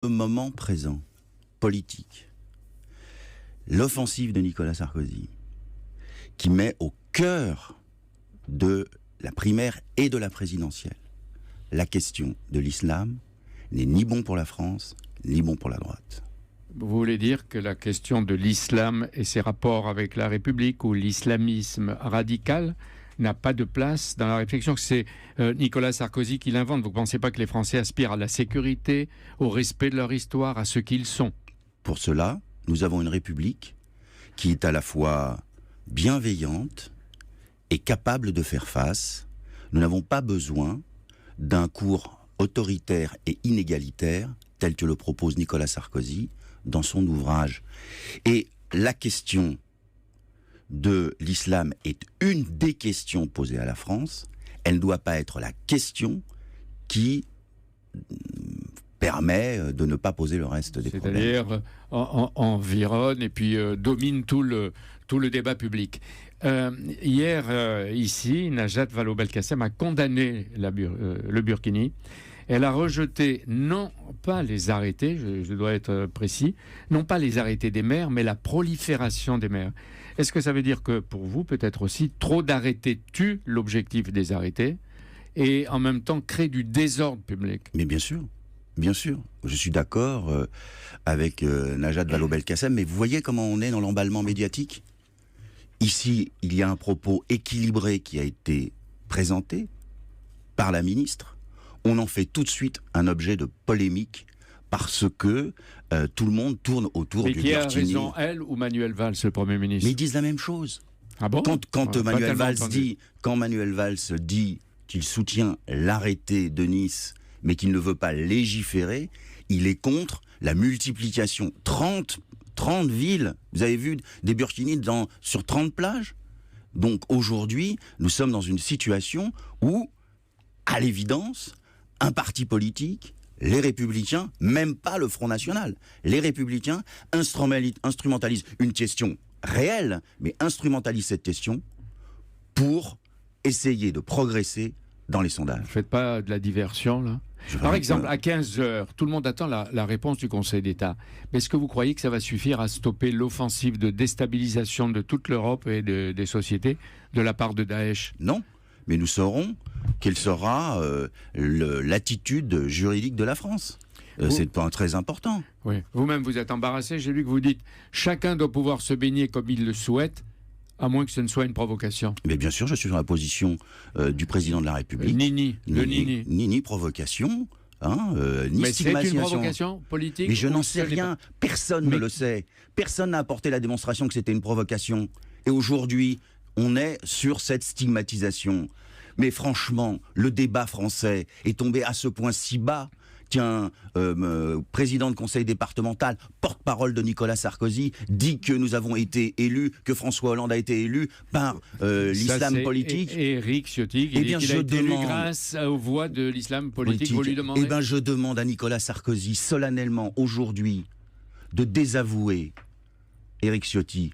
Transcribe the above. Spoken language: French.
Le moment présent, politique, l'offensive de Nicolas Sarkozy, qui met au cœur de la primaire et de la présidentielle la question de l'islam, n'est ni bon pour la France, ni bon pour la droite. Vous voulez dire que la question de l'islam et ses rapports avec la République ou l'islamisme radical n'a pas de place dans la réflexion, que c'est Nicolas Sarkozy qui l'invente. Vous ne pensez pas que les Français aspirent à la sécurité, au respect de leur histoire, à ce qu'ils sont? Pour cela, nous avons une République qui est à la fois bienveillante et capable de faire face. Nous n'avons pas besoin d'un cours autoritaire et inégalitaire tel que le propose Nicolas Sarkozy dans son ouvrage. Et la question de l'islam est une des questions posées à la France. Elle ne doit pas être la question qui permet de ne pas poser le reste des problèmes. C'est-à-dire environne et puis domine tout le débat public. Hier, ici, Najat Vallaud-Belkacem a condamné le Burkini. Elle a rejeté non pas les arrêtés, je dois être précis, non pas les arrêtés des maires, mais la prolifération des maires. Est-ce que ça veut dire que, pour vous, peut-être aussi, trop d'arrêtés tue l'objectif des arrêtés et en même temps crée du désordre public? Mais bien sûr, je suis d'accord avec Najat Vallaud-Belkacem, mais vous voyez comment on est dans l'emballement médiatique? Ici, il y a un propos équilibré qui a été présenté par la ministre. On en fait tout de suite un objet de polémique parce que tout le monde tourne autour du Burkini. Mais qui a raison, elle ou Manuel Valls, le Premier ministre? Mais ils disent la même chose. Ah bon? Quand Manuel Valls dit qu'il soutient l'arrêté de Nice, mais qu'il ne veut pas légiférer, il est contre la multiplication 30 villes. Vous avez vu des Burkinis sur 30 plages? Donc aujourd'hui, nous sommes dans une situation où, à l'évidence, un parti politique, les Républicains, même pas le Front National, les Républicains instrumentalisent une question réelle, mais instrumentalisent cette question pour essayer de progresser dans les sondages. Vous ne faites pas de la diversion, là? Par exemple, à 15h, tout le monde attend la réponse du Conseil d'État. Mais est-ce que vous croyez que ça va suffire à stopper l'offensive de déstabilisation de toute l'Europe et des sociétés de la part de Daesh? Non, mais nous saurons quelle sera l'attitude juridique de la France. C'est un point très important. Oui. Vous-même, vous êtes embarrassé. J'ai lu que vous dites « Chacun doit pouvoir se baigner comme il le souhaite ». À moins que ce ne soit une provocation. Mais bien sûr, je suis dans la position du président de la République. Ni provocation, ni mais stigmatisation. C'est une provocation politique? Mais je n'en sais rien. Personne ne le sait. Personne n'a apporté la démonstration que c'était une provocation. Et aujourd'hui, on est sur cette stigmatisation. Mais franchement, le débat français est tombé à ce point si bas qu'un président de conseil départemental, porte-parole de Nicolas Sarkozy, dit que nous avons été élus, que François Hollande a été élu par l'islam politique. Et Éric Ciotti, il dit qu'il a été élu grâce aux voix de l'islam politique. Vous lui demandez? Eh bien, je demande à Nicolas Sarkozy, solennellement, aujourd'hui, de désavouer Éric Ciotti